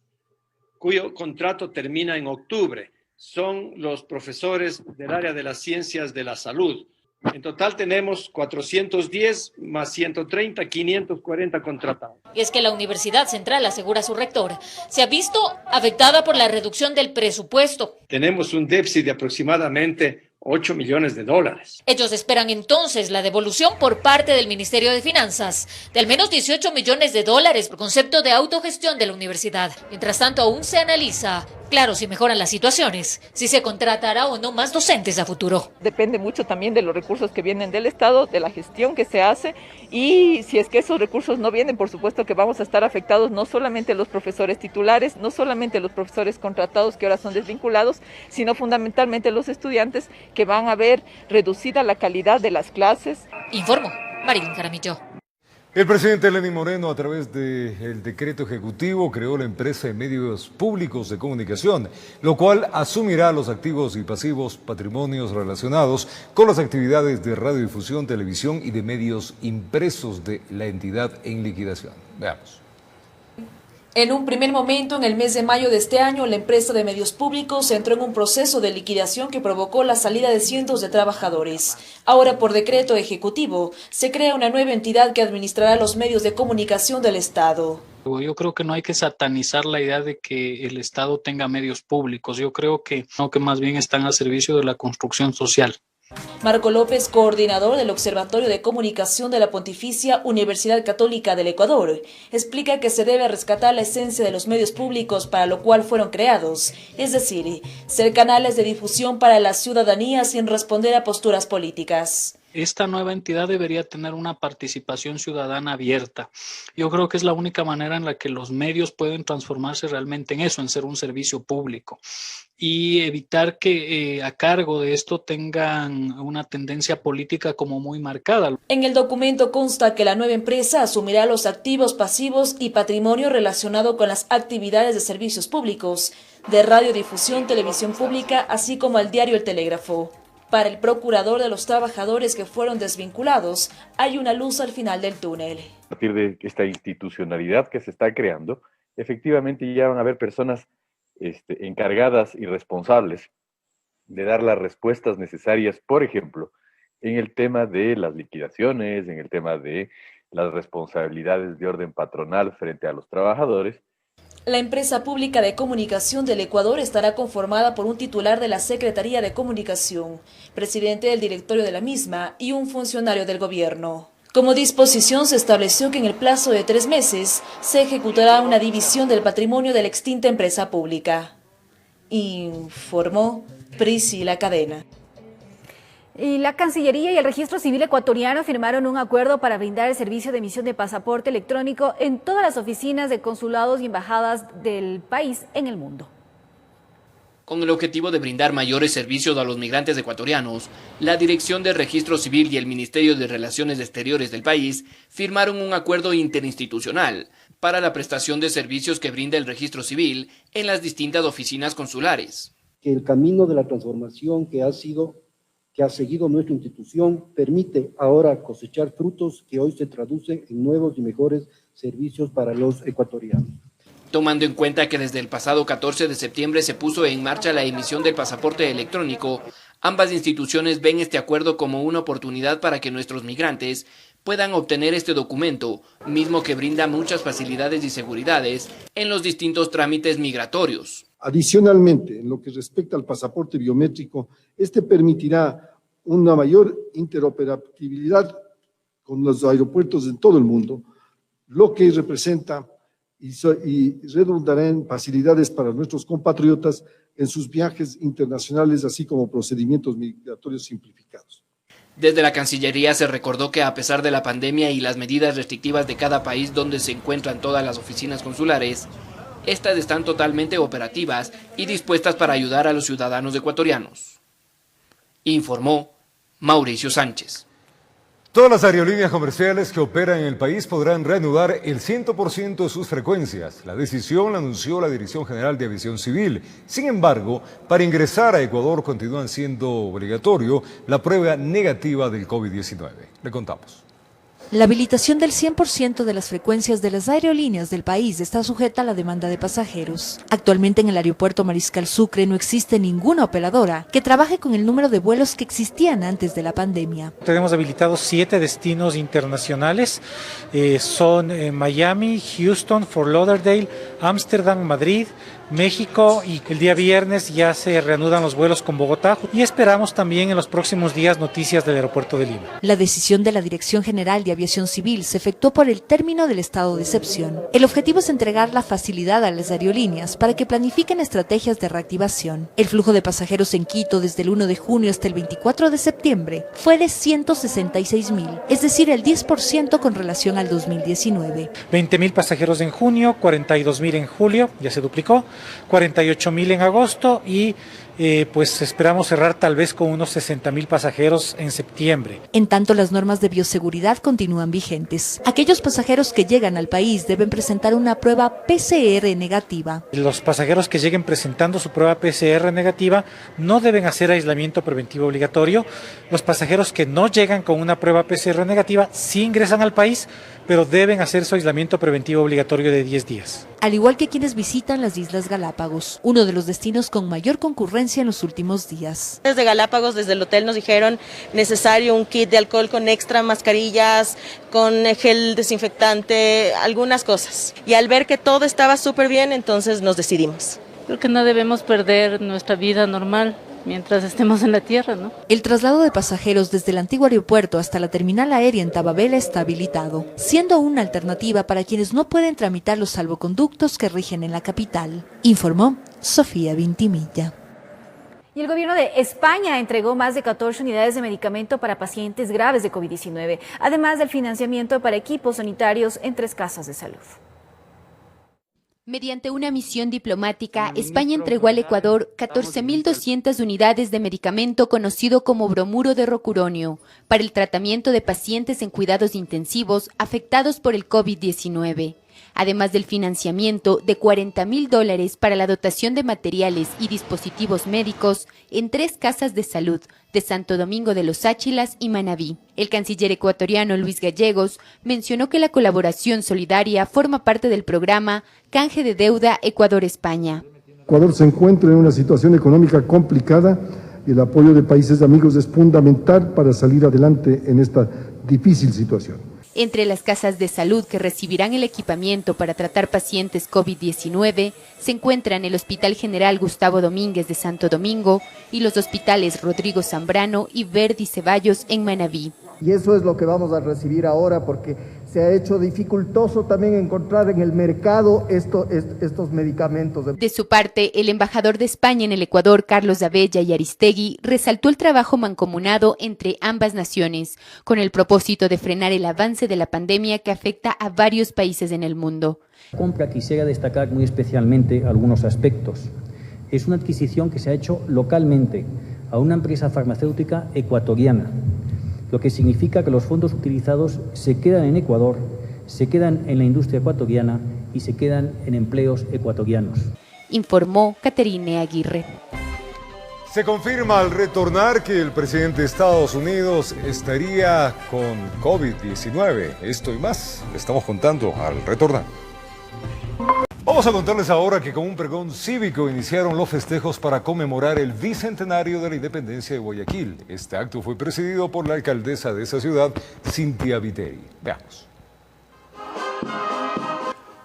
cuyo contrato termina en octubre. Son los profesores del área de las ciencias de la salud. En total tenemos 410 más 130, 540 contratados. Y es que la Universidad Central, asegura su rector, se ha visto afectada por la reducción del presupuesto. Tenemos un déficit de aproximadamente 8 millones de dólares. Ellos esperan entonces la devolución por parte del Ministerio de Finanzas de al menos 18 millones de dólares por concepto de autogestión de la universidad. Mientras tanto, aún se analiza, claro, si mejoran las situaciones, si se contratará o no más docentes a futuro. Depende mucho también de los recursos que vienen del Estado, de la gestión que se hace, y si es que esos recursos no vienen, por supuesto que vamos a estar afectados no solamente los profesores titulares, no solamente los profesores contratados que ahora son desvinculados, sino fundamentalmente los estudiantes que van a ver reducida la calidad de las clases. Informó Marilyn Jaramillo. El presidente Lenín Moreno, a través del decreto ejecutivo, creó la empresa de medios públicos de comunicación, lo cual asumirá los activos y pasivos patrimonios relacionados con las actividades de radiodifusión, televisión y de medios impresos de la entidad en liquidación. Veamos. En un primer momento, en el mes de mayo de este año, la empresa de medios públicos entró en un proceso de liquidación que provocó la salida de cientos de trabajadores. Ahora, por decreto ejecutivo, se crea una nueva entidad que administrará los medios de comunicación del Estado. Yo creo que no hay que satanizar la idea de que el Estado tenga medios públicos. Yo creo que más bien están a servicio de la construcción social. Marco López, coordinador del Observatorio de Comunicación de la Pontificia Universidad Católica del Ecuador, explica que se debe rescatar la esencia de los medios públicos para lo cual fueron creados, es decir, ser canales de difusión para la ciudadanía sin responder a posturas políticas. Esta nueva entidad debería tener una participación ciudadana abierta. Yo creo que es la única manera en la que los medios pueden transformarse realmente en eso, en ser un servicio público, y evitar que a cargo de esto tengan una tendencia política como muy marcada. En el documento consta que la nueva empresa asumirá los activos, pasivos y patrimonio relacionado con las actividades de servicios públicos, de radiodifusión, televisión pública, así como al diario El Telégrafo. Para el procurador de los trabajadores que fueron desvinculados, hay una luz al final del túnel. A partir de esta institucionalidad que se está creando, efectivamente ya van a haber personas encargadas y responsables de dar las respuestas necesarias, por ejemplo, en el tema de las liquidaciones, en el tema de las responsabilidades de orden patronal frente a los trabajadores. La empresa pública de comunicación del Ecuador estará conformada por un titular de la Secretaría de Comunicación, presidente del directorio de la misma y un funcionario del gobierno. Como disposición se estableció que en el plazo de 3 meses se ejecutará una división del patrimonio de la extinta empresa pública. Informó Priscila Cadena. Y la Cancillería y el Registro Civil ecuatoriano firmaron un acuerdo para brindar el servicio de emisión de pasaporte electrónico en todas las oficinas de consulados y embajadas del país en el mundo. Con el objetivo de brindar mayores servicios a los migrantes ecuatorianos, la Dirección de Registro Civil y el Ministerio de Relaciones Exteriores del país firmaron un acuerdo interinstitucional para la prestación de servicios que brinda el Registro Civil en las distintas oficinas consulares. Que el camino de la transformación que ha seguido nuestra institución permite ahora cosechar frutos que hoy se traducen en nuevos y mejores servicios para los ecuatorianos. Tomando en cuenta que desde el pasado 14 de septiembre se puso en marcha la emisión del pasaporte electrónico, ambas instituciones ven este acuerdo como una oportunidad para que nuestros migrantes puedan obtener este documento, mismo que brinda muchas facilidades y seguridades en los distintos trámites migratorios. Adicionalmente, en lo que respecta al pasaporte biométrico, este permitirá una mayor interoperabilidad con los aeropuertos en todo el mundo, lo que representa y redundará en facilidades para nuestros compatriotas en sus viajes internacionales, así como procedimientos migratorios simplificados. Desde la Cancillería se recordó que a pesar de la pandemia y las medidas restrictivas de cada país donde se encuentran todas las oficinas consulares, estas están totalmente operativas y dispuestas para ayudar a los ciudadanos ecuatorianos. Informó Mauricio Sánchez. Todas las aerolíneas comerciales que operan en el país podrán reanudar el 100% de sus frecuencias. La decisión la anunció la Dirección General de Aviación Civil. Sin embargo, para ingresar a Ecuador continúan siendo obligatorio la prueba negativa del COVID-19. Le contamos. La habilitación del 100% de las frecuencias de las aerolíneas del país está sujeta a la demanda de pasajeros. Actualmente en el aeropuerto Mariscal Sucre no existe ninguna operadora que trabaje con el número de vuelos que existían antes de la pandemia. Tenemos habilitados 7 destinos internacionales, son Miami, Houston, Fort Lauderdale, Ámsterdam, Madrid, México, y el día viernes ya se reanudan los vuelos con Bogotá y esperamos también en los próximos días noticias del aeropuerto de Lima. La decisión de la Dirección General de Aviación Civil se efectuó por el término del estado de excepción. El objetivo es entregar la facilidad a las aerolíneas para que planifiquen estrategias de reactivación. El flujo de pasajeros en Quito desde el 1 de junio hasta el 24 de septiembre fue de 166.000, es decir, el 10% con relación al 2019. 20.000 pasajeros en junio, 42.000 en julio, ya se duplicó. 48.000 en agosto y pues esperamos cerrar tal vez con unos 60.000 pasajeros en septiembre. En tanto, las normas de bioseguridad continúan vigentes. Aquellos pasajeros que llegan al país deben presentar una prueba PCR negativa. Los pasajeros que lleguen presentando su prueba PCR negativa no deben hacer aislamiento preventivo obligatorio. Los pasajeros que no llegan con una prueba PCR negativa sí ingresan al país, pero deben hacer su aislamiento preventivo obligatorio de 10 días. Al igual que quienes visitan las Islas Galápagos, uno de los destinos con mayor concurrencia en los últimos días. Desde Galápagos, desde el hotel nos dijeron necesario un kit de alcohol con extra mascarillas, con gel desinfectante, algunas cosas. Y al ver que todo estaba súper bien, entonces nos decidimos. Creo que no debemos perder nuestra vida normal mientras estemos en la tierra, ¿no? El traslado de pasajeros desde el antiguo aeropuerto hasta la terminal aérea en Tababela está habilitado, siendo una alternativa para quienes no pueden tramitar los salvoconductos que rigen en la capital, informó Sofía Vintimilla. Y el gobierno de España entregó más de 14 unidades de medicamento para pacientes graves de COVID-19, además del financiamiento para equipos sanitarios en 3 casas de salud. Mediante una misión diplomática, España entregó al Ecuador 14.200 unidades de medicamento conocido como bromuro de rocuronio para el tratamiento de pacientes en cuidados intensivos afectados por el COVID-19, además del financiamiento de $40.000 para la dotación de materiales y dispositivos médicos en 3 casas de salud de Santo Domingo de los Áchilas y Manabí. El canciller ecuatoriano Luis Gallegos mencionó que la colaboración solidaria forma parte del programa Canje de Deuda Ecuador-España. Ecuador se encuentra en una situación económica complicada y el apoyo de países amigos es fundamental para salir adelante en esta difícil situación. Entre las casas de salud que recibirán el equipamiento para tratar pacientes COVID-19 se encuentran el Hospital General Gustavo Domínguez de Santo Domingo y los hospitales Rodrigo Zambrano y Verdi Ceballos en Manabí. Y eso es lo que vamos a recibir ahora porque se ha hecho dificultoso también encontrar en el mercado estos medicamentos. De su parte, el embajador de España en el Ecuador, Carlos Abella y Aristegui, resaltó el trabajo mancomunado entre ambas naciones, con el propósito de frenar el avance de la pandemia que afecta a varios países en el mundo. Compra quisiera destacar muy especialmente algunos aspectos. Es una adquisición que se ha hecho localmente a una empresa farmacéutica ecuatoriana, lo que significa que los fondos utilizados se quedan en Ecuador, se quedan en la industria ecuatoriana y se quedan en empleos ecuatorianos. Informó Caterine Aguirre. Se confirma al retornar que el presidente de Estados Unidos estaría con COVID-19. Esto y más le estamos contando al retornar. Vamos a contarles ahora que con un pregón cívico iniciaron los festejos para conmemorar el bicentenario de la independencia de Guayaquil. Este acto fue presidido por la alcaldesa de esa ciudad, Cynthia Viteri. Veamos.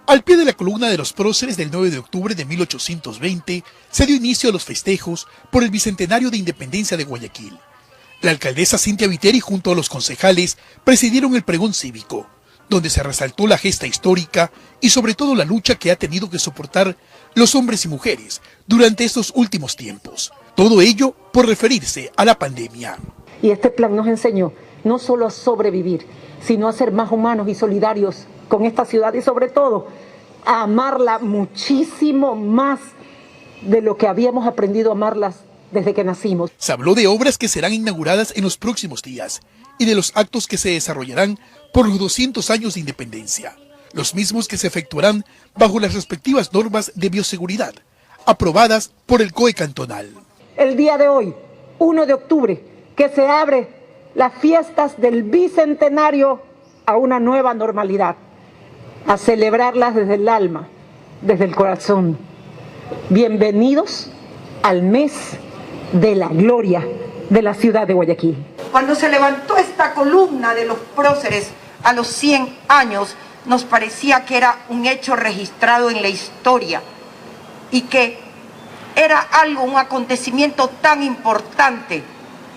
Al pie de la columna de los próceres del 9 de octubre de 1820, se dio inicio a los festejos por el bicentenario de independencia de Guayaquil. La alcaldesa Cynthia Viteri junto a los concejales presidieron el pregón cívico, donde se resaltó la gesta histórica y sobre todo la lucha que ha tenido que soportar los hombres y mujeres durante estos últimos tiempos. Todo ello por referirse a la pandemia. Y este plan nos enseñó no solo a sobrevivir, sino a ser más humanos y solidarios con esta ciudad y sobre todo a amarla muchísimo más de lo que habíamos aprendido a amarlas desde que nacimos. Se habló de obras que serán inauguradas en los próximos días y de los actos que se desarrollarán por los 200 años de independencia, los mismos que se efectuarán bajo las respectivas normas de bioseguridad, aprobadas por el COE cantonal. El día de hoy, 1 de octubre, que se abre las fiestas del bicentenario a una nueva normalidad, a celebrarlas desde el alma, desde el corazón. Bienvenidos al mes de la gloria de la ciudad de Guayaquil. Cuando se levantó esta columna de los próceres a los 100 años, nos parecía que era un hecho registrado en la historia y que era algo, un acontecimiento tan importante,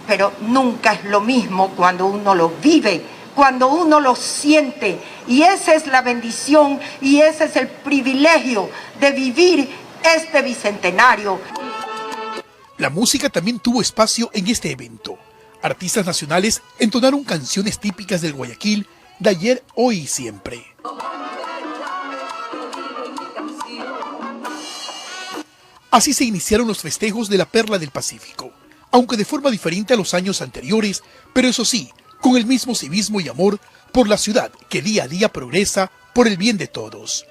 pero nunca es lo mismo cuando uno lo vive, cuando uno lo siente, y esa es la bendición y ese es el privilegio de vivir este bicentenario. La música también tuvo espacio en este evento. Artistas nacionales entonaron canciones típicas del Guayaquil de ayer, hoy y siempre. Así se iniciaron los festejos de la Perla del Pacífico, aunque de forma diferente a los años anteriores, pero eso sí, con el mismo civismo y amor por la ciudad que día a día progresa por el bien de todos,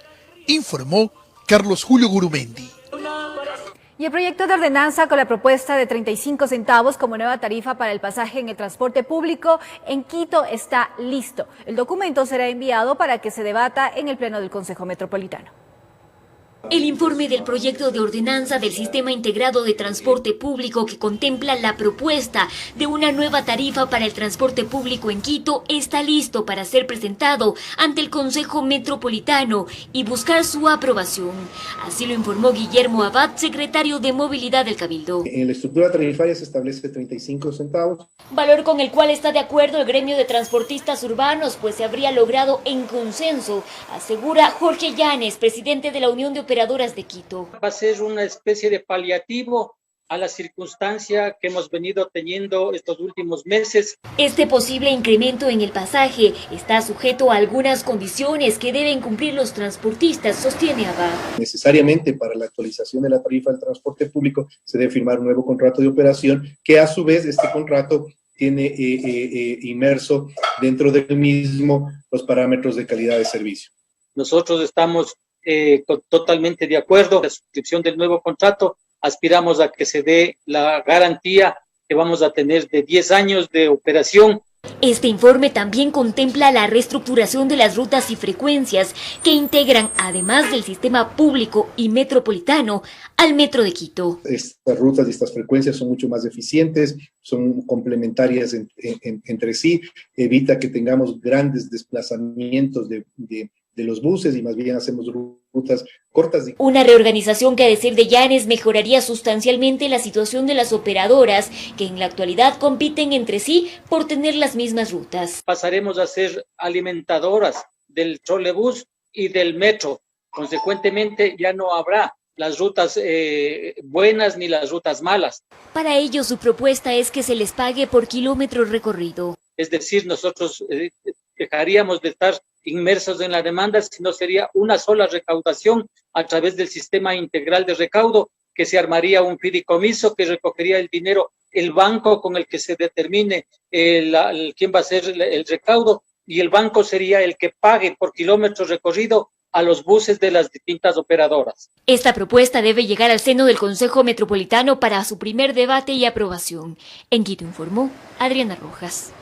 informó Carlos Julio Gurumendi. Y el proyecto de ordenanza con la propuesta de 35 centavos como nueva tarifa para el pasaje en el transporte público en Quito está listo. El documento será enviado para que se debata en el Pleno del Consejo Metropolitano. El informe del proyecto de ordenanza del Sistema Integrado de Transporte Público que contempla la propuesta de una nueva tarifa para el transporte público en Quito está listo para ser presentado ante el Consejo Metropolitano y buscar su aprobación. Así lo informó Guillermo Abad, secretario de Movilidad del Cabildo. En la estructura tarifaria se establece 35 centavos. Valor con el cual está de acuerdo el gremio de transportistas urbanos, pues se habría logrado en consenso, asegura Jorge Llanes, presidente de la Unión de Operadoras de Quito. Va a ser una especie de paliativo a la circunstancia que hemos venido teniendo estos últimos meses. Este posible incremento en el pasaje está sujeto a algunas condiciones que deben cumplir los transportistas, sostiene Abad. Necesariamente para la actualización de la tarifa del transporte público se debe firmar un nuevo contrato de operación que a su vez este contrato tiene inmerso dentro del mismo los parámetros de calidad de servicio. Nosotros estamos totalmente de acuerdo con la suscripción del nuevo contrato. Aspiramos a que se dé la garantía que vamos a tener de 10 años de operación. Este informe también contempla la reestructuración de las rutas y frecuencias que integran, además del sistema público y metropolitano, al Metro de Quito. Estas rutas y estas frecuencias son mucho más eficientes, son complementarias entre sí, evita que tengamos grandes desplazamientos de los buses y más bien hacemos rutas cortas. Una reorganización que, a decir de Llanes, mejoraría sustancialmente la situación de las operadoras que en la actualidad compiten entre sí por tener las mismas rutas. Pasaremos a ser alimentadoras del trolebús y del metro. Consecuentemente ya no habrá las rutas buenas ni las rutas malas. Para ello, su propuesta es que se les pague por kilómetro recorrido. Es decir, nosotros dejaríamos de estar inmersos en la demanda, sino sería una sola recaudación a través del sistema integral de recaudo, que se armaría un fideicomiso que recogería el dinero, el banco con el que se determine quién va a ser el recaudo, y el banco sería el que pague por kilómetro recorrido a los buses de las distintas operadoras. Esta propuesta debe llegar al seno del Consejo Metropolitano para su primer debate y aprobación. En Quito informó Adriana Rojas.